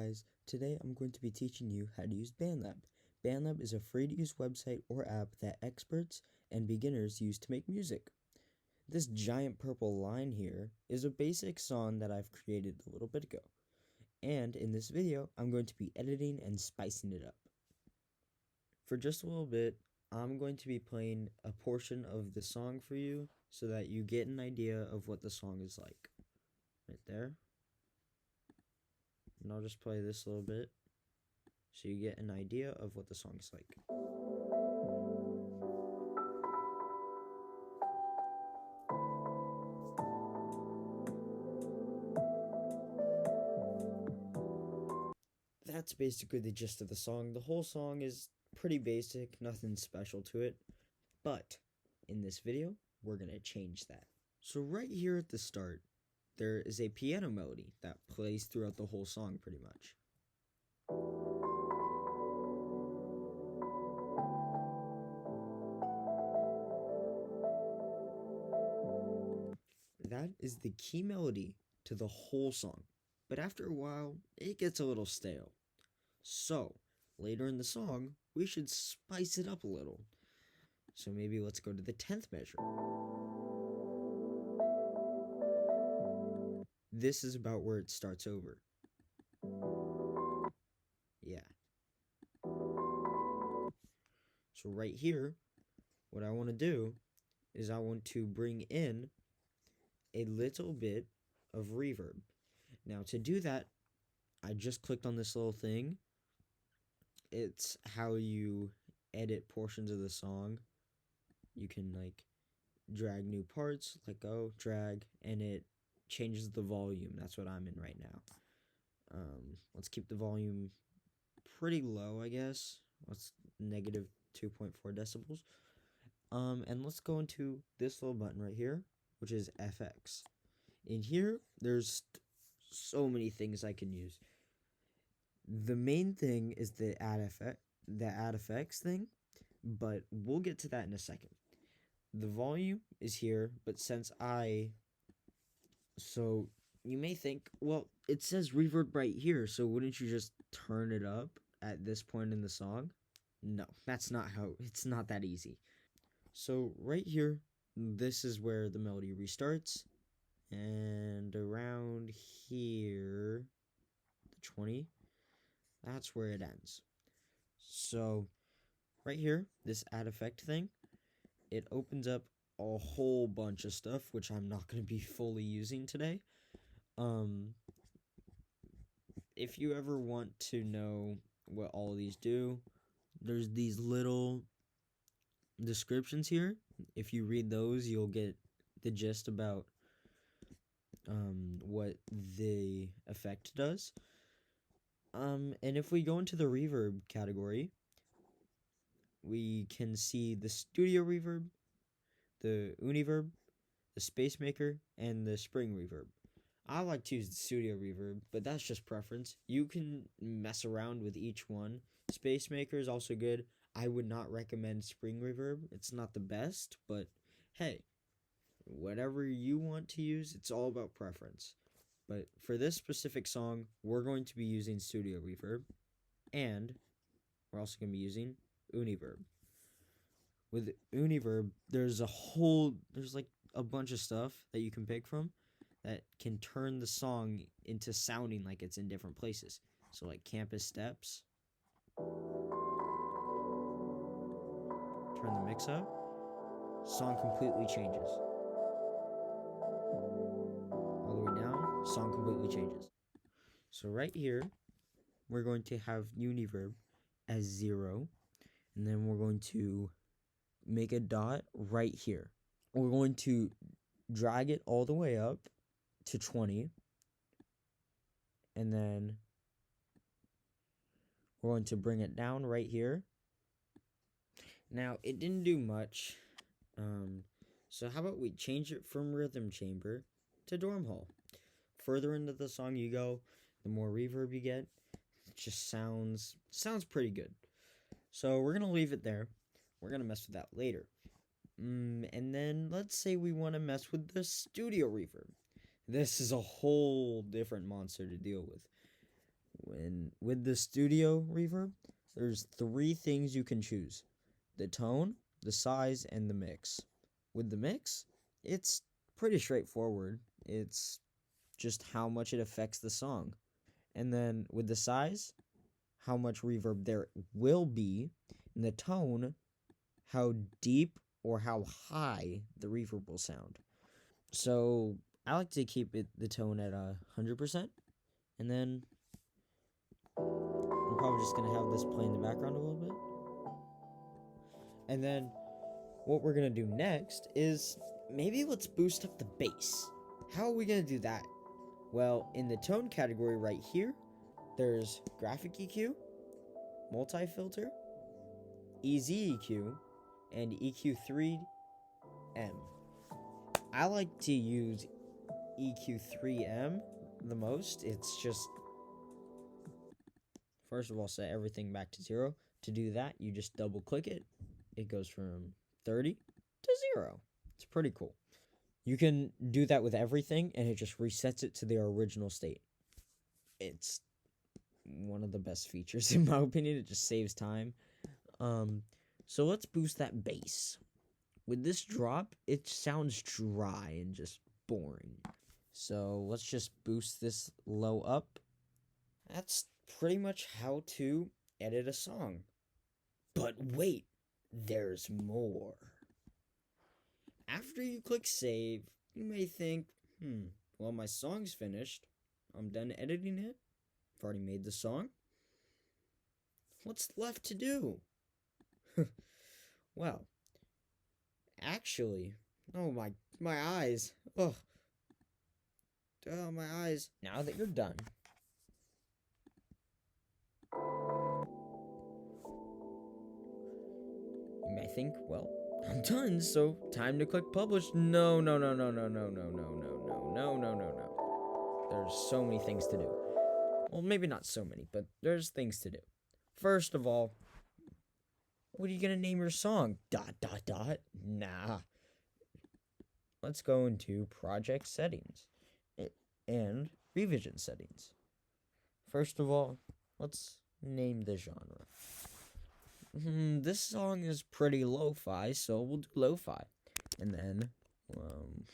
guys, today I'm going to be teaching you how to use bandlab. Bandlab is a free to use website or app that experts and beginners use to make music. This giant purple line here is a basic song that I've created a little bit ago. And in this video, I'm going to be editing and spicing it up. For just a little bit, I'm going to be playing a portion of the song for you so that you get an idea of what the song is like. Right there. And I'll just play this a little bit so you get an idea of what the song is like. That's basically the gist of the song. The whole song is pretty basic, nothing special to it, but in this video, we're going to change that. So right here at the start, there is a piano melody that plays throughout the whole song pretty much. That is the key melody to the whole song, but after a while, it gets a little stale. So, later in the song, we should spice it up a little. So maybe let's go to the 10th measure. This is about where it starts over. Yeah. So right here, what I want to do is I want to bring in a little bit of reverb. Now to do that, I just clicked on this little thing. It's how you edit portions of the song. You can like drag new parts, let go, drag, and it changes the volume. That's what I'm in right now. Let's keep the volume pretty low, I guess. Let's negative 2.4 decibels. And let's go into this little button right here, which is FX. In here, there's so many things I can use. The main thing is the add effects thing, but we'll get to that in a second. The volume is here, but so you may think, well, it says reverb right here, so wouldn't you just turn it up at this point in the song? No, it's not that easy. So right here, this is where the melody restarts, and around here, the 20, that's where it ends. So right here, this add effect thing, it opens up a whole bunch of stuff, which I'm not going to be fully using today. If you ever want to know what all of these do, there's these little descriptions here. If you read those, you'll get the gist about what the effect does. And if we go into the reverb category, we can see the studio reverb, the univerb, the space maker, and the spring reverb. I like to use the studio reverb, but that's just preference. You can mess around with each one. Space maker is also good. I would not recommend spring reverb. It's not the best, but hey, whatever you want to use, it's all about preference. But for this specific song, we're going to be using studio reverb, and we're also going to be using univerb. With univerb, there's like a bunch of stuff that you can pick from that can turn the song into sounding like it's in different places. So like campus steps. Turn the mix up. Song completely changes. All the way down, song completely changes. So right here, we're going to have univerb as 0. And then we're going to make a dot right here. We're going to drag it all the way up to 20. And then we're going to bring it down right here. Now, it didn't do much. So how about we change it from rhythm chamber to dorm hall? Further into the song you go, the more reverb you get. It just sounds pretty good. So we're going to leave it there. We're going to mess with that later. And then let's say we want to mess with the studio reverb. This is a whole different monster to deal with. with the studio reverb, there's 3 things you can choose: the tone, the size, and the mix. With the mix, it's pretty straightforward. It's just how much it affects the song. And then with the size, how much reverb there will be, and the tone, how deep or how high the reverb will sound. So I like to keep the tone at 100%, and then I'm probably just gonna have this play in the background a little bit. And then what we're gonna do next is maybe let's boost up the bass. How are we gonna do that? Well, in the tone category right here, there's graphic EQ, multi-filter, EZ EQ, and EQ3M. I like to use EQ3M the most. It's just, first of all, set everything back to 0. To do that, you just double click it. It goes from 30 to 0. It's pretty cool. You can do that with everything, and it just resets it to their original state. It's one of the best features, in my opinion. It just saves time. So let's boost that bass. With this drop, it sounds dry and just boring. So let's just boost this low up. That's pretty much how to edit a song. But wait, there's more. After you click save, you may think, well, my song's finished. I'm done editing it. I've already made the song. What's left to do? Well, actually, oh my eyes. Oh, my eyes. Now that you're done, you may think, well, I'm done, so time to click publish. No. There's so many things to do. Well, maybe not so many, but there's things to do. First of all, what are you gonna name your song? ... Nah. Let's go into project settings and revision settings. First of all, let's name the genre. This song is pretty lo-fi, so we'll do lo-fi. And then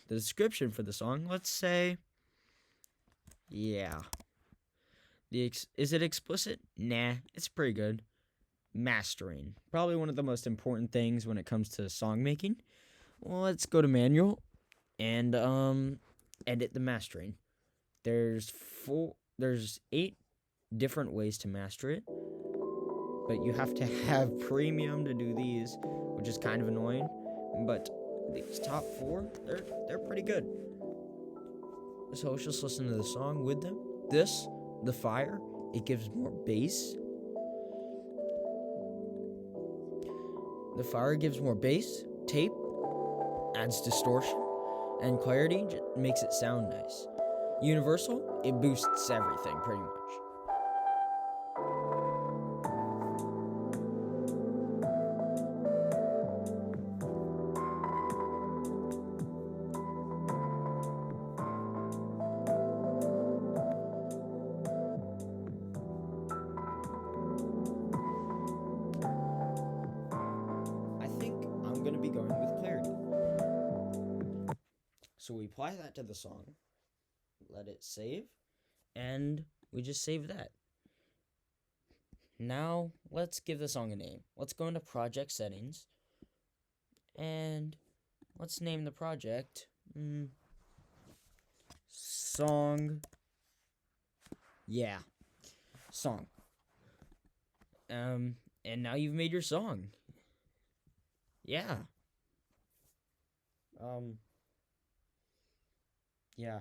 the description for the song, let's say, yeah. Is it explicit? Nah, it's pretty good. Mastering, probably one of the most important things when it comes to song making. Well, let's go to manual and edit the mastering. There's 8 different ways to master it, but you have to have premium to do these, which is kind of annoying. But these top 4, they're pretty good. So let's just listen to the song with them. The fire, it gives more bass. The fire gives more bass. Tape adds distortion, and clarity makes it sound nice. Universal, it boosts everything pretty much. I think I'm going to be going with clarity. So we apply that to the song, let it save, and we just save that. Now, let's give the song a name. Let's go into project settings, and let's name the project Song. Yeah, Song. And now you've made your song. Yeah. Yeah.